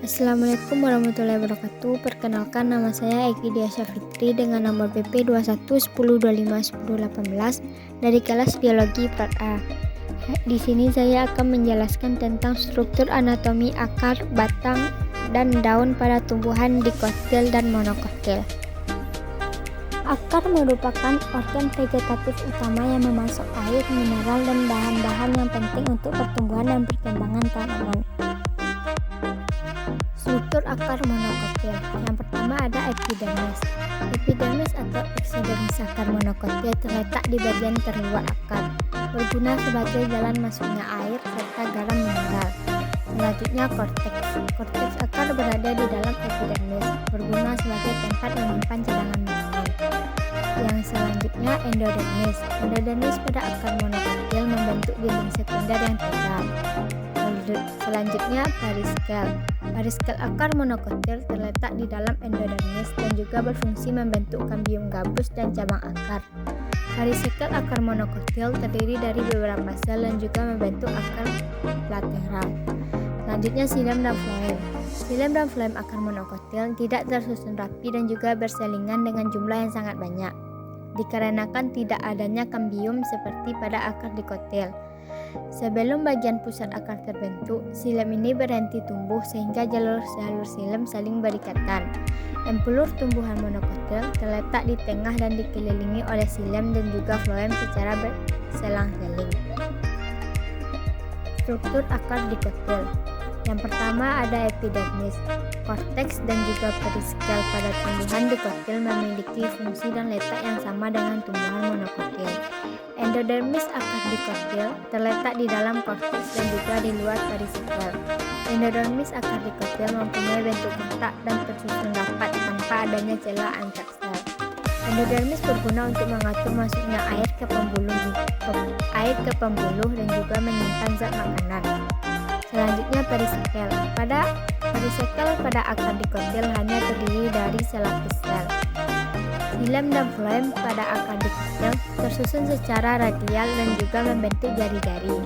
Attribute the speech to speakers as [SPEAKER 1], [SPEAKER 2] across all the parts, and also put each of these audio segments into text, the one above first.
[SPEAKER 1] Assalamualaikum warahmatullahi wabarakatuh. Perkenalkan, nama saya Egi Diasya Fitri dengan nomor BP 2110251018 dari kelas Biologi Part A. Di sini saya akan menjelaskan tentang struktur anatomi akar, batang, dan daun pada tumbuhan dikotil dan monokotil. Akar merupakan organ vegetatif utama yang memasok air, mineral, dan bahan-bahan yang penting untuk pertumbuhan dan perkembangan tanaman. Struktur akar monokotil. Yang pertama ada epidermis. Epidermis atau eksodermis akar monokotil terletak di bagian terluar akar, berguna sebagai jalan masuknya air serta garam mineral. Selanjutnya korteks. Korteks akar berada di dalam epidermis, berguna sebagai tempat menyimpan cadangan mineral. Yang selanjutnya endodermis. Endodermis pada akar monokotil membentuk dinding sekunder yang tebal. Selanjutnya periskel. Periskel akar monokotil terletak di dalam endodermis dan juga berfungsi membentuk kambium gabus dan cabang akar. Periskel akar monokotil terdiri dari beberapa sel dan juga membentuk akar lateral. Selanjutnya xilem dan floem. Xilem dan floem akar monokotil tidak tersusun rapi dan juga berselingan dengan jumlah yang sangat banyak, dikarenakan tidak adanya kambium seperti pada akar dikotil. Sebelum bagian pusat akar terbentuk, xilem ini berhenti tumbuh sehingga jalur-jalur xilem saling berikatan. Empulur tumbuhan monokotil terletak di tengah dan dikelilingi oleh xilem dan juga floem secara berselang-seling. Struktur akar dikotil. Yang pertama ada epidermis. Korteks dan juga periskel pada tumbuhan dikotil memiliki fungsi dan letak yang sama dengan tumbuhan monokotil. Endodermis akar dikotil terletak di dalam korteks dan juga di luar periskel. Endodermis akar dikotil mempunyai bentuk kotak dan tersusun rapat tanpa adanya celah antar sel. Endodermis berguna untuk mengatur masuknya air ke pembuluh dan juga menyimpan zat makanan. Selanjutnya periskel. Periskel pada akar dikotil hanya terdiri dari selapis sel. Xilem dan floem pada akar dikotil tersusun secara radial dan juga membentuk jari-jari.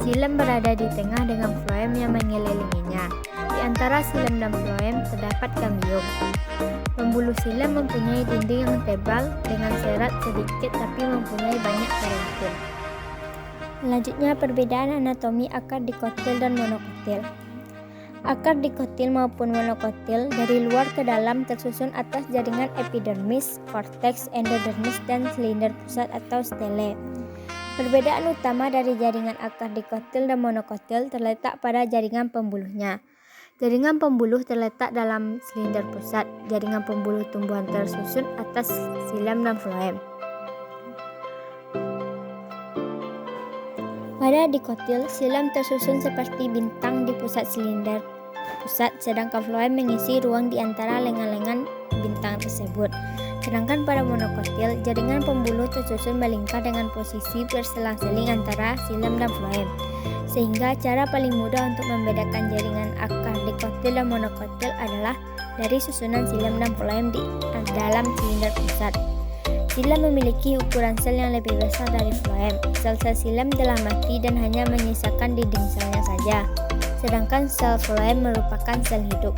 [SPEAKER 1] Xilem berada di tengah dengan floem yang mengelilinginya. Di antara xilem dan floem terdapat kambium. Pembuluh xilem mempunyai dinding yang tebal dengan serat sedikit tapi mempunyai banyak parenkim. Selanjutnya perbedaan anatomi akar dikotil dan monokotil. Akar dikotil maupun monokotil dari luar ke dalam tersusun atas jaringan epidermis, korteks, endodermis, dan silinder pusat atau stele. Perbedaan utama dari jaringan akar dikotil dan monokotil terletak pada jaringan pembuluhnya. Jaringan pembuluh terletak dalam silinder pusat. Jaringan pembuluh tumbuhan tersusun atas xilem dan floem. Pada dikotil, xilem tersusun seperti bintang di pusat silinder pusat, sedangkan floem mengisi ruang di antara lengan-lengan bintang tersebut. Sedangkan pada monokotil, jaringan pembuluh tersusun melingkar dengan posisi berselang-seling antara xilem dan floem. Sehingga cara paling mudah untuk membedakan jaringan akar dikotil dan monokotil adalah dari susunan xilem dan floem di dalam silinder pusat. Xilem memiliki ukuran sel yang lebih besar dari floem. Sel-sel xilem telah mati dan hanya menyisakan dinding selnya saja, sedangkan sel floem merupakan sel hidup.